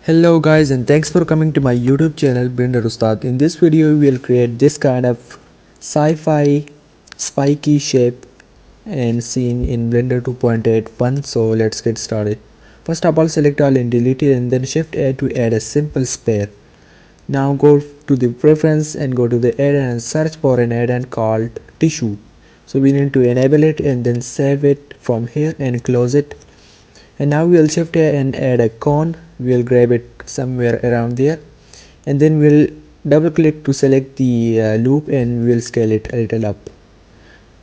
Hello guys, and thanks for coming to my YouTube channel Blender Ustad. In this video we will create this kind of sci-fi spiky shape and scene in Blender 2.8.1. So let's get started. First of all, select all and delete it, and then shift A to add a simple sphere. Now go to the preference and go to the add-on and search for an add-on called tissue. So we need to enable it and then save it from here and close it. And now we'll shift A and add a cone. We'll grab it somewhere around there, and then we'll double click to select the loop, and we'll scale it a little up.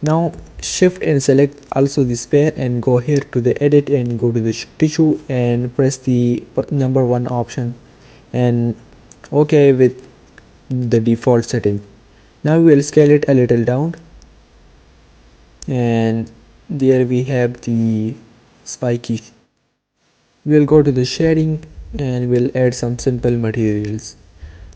Now shift and select also the sphere and go here to the edit and go to the tissue and press the number 1 option and OK with the default setting. Now we'll scale it a little down, and there we have the spiky. We'll go to the shading and we'll add some simple materials.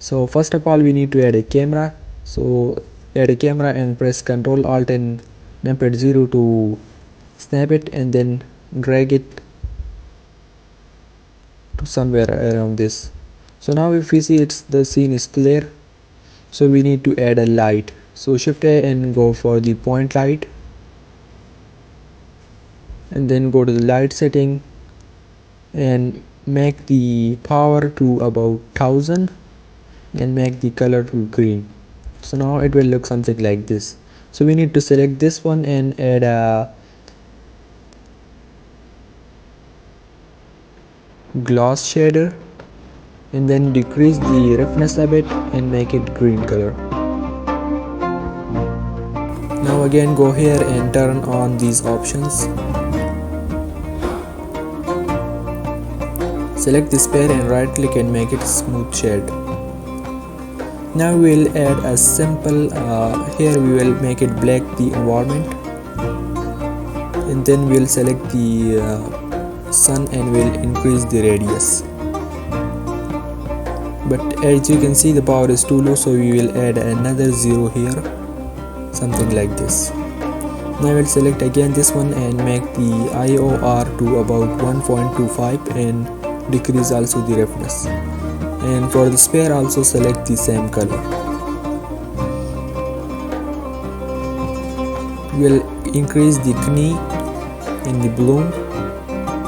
So first of all, we need to add a camera. So add a camera and press Ctrl Alt and numpad 0 to snap it, and then drag it to somewhere around this. So now if we see the scene is clear, so we need to add a light. So shift A and go for the point light, and then go to the light setting and make the power to about 1000 and make the color to green. So now it will look something like this. So we need to select this one and add a gloss shader, and then decrease the roughness a bit and make it green color. Now again go here and turn on these options. Select this pair and right click and make it smooth shade. Now we'll add a simple here we will make it black the environment, and then we'll select the sun and we'll increase the radius. But as you can see, the power is too low, so we will add another 0 here, something like this. Now we'll select again this one and make the IOR to about 1.25 and decrease also the roughness. And for the sphere also select the same color. We'll increase the knee in the bloom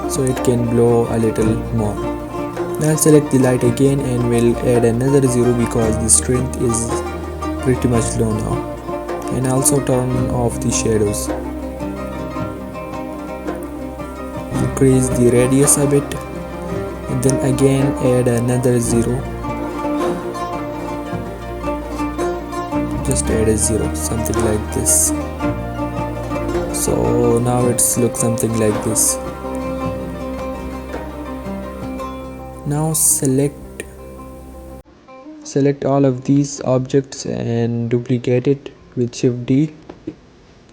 so it can blow a little more. Now select the light again and we'll add another 0 because the strength is pretty much low now. And also turn off the shadows. Increase the radius a bit, and then again add another 0. Just add a 0, something like this. So now it's looks something like this. Now select all of these objects and duplicate it with Shift D,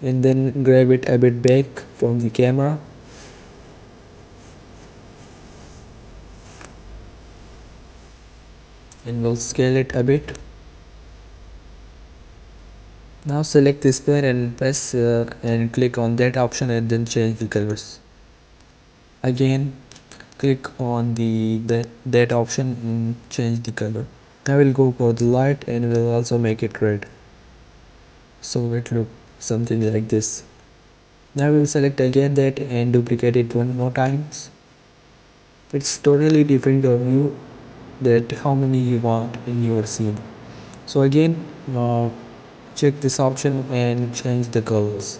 and then grab it a bit back from the camera. And we'll scale it a bit. Now select this pair and press and click on that option and then change the colors. Again click on that option and change the color. Now we'll go for the light and we'll also make it red, so it look something like this. Now we'll select again that and duplicate it one more times. It's totally depend on you that how many you want in your scene. So again check this option and change the colors.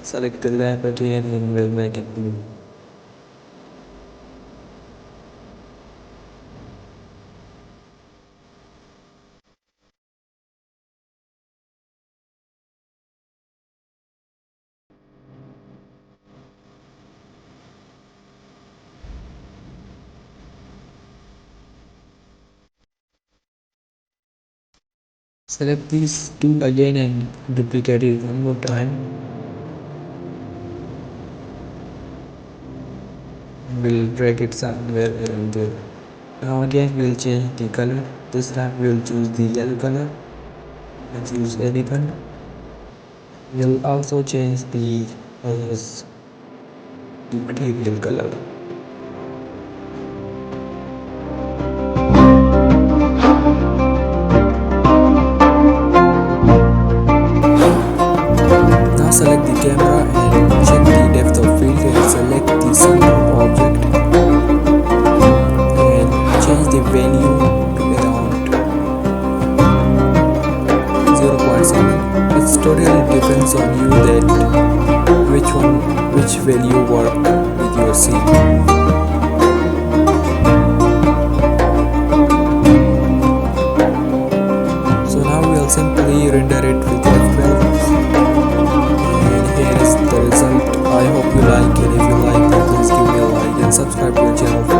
Select the lamp again and we'll make it blue. Select these two again and duplicate it one more time. We'll drag it somewhere around there. Now again we'll change the color. This time we'll choose the yellow color. Let's use any color. We'll also change the colors. material color. Now select the camera and check the depth of field and select the center object and change the value to around 0.7. It's totally depends on you that which value work with your scene. So now we'll simply render it with F12. And here is the result. I hope you like it. If you like it, please give me a like and subscribe to the channel.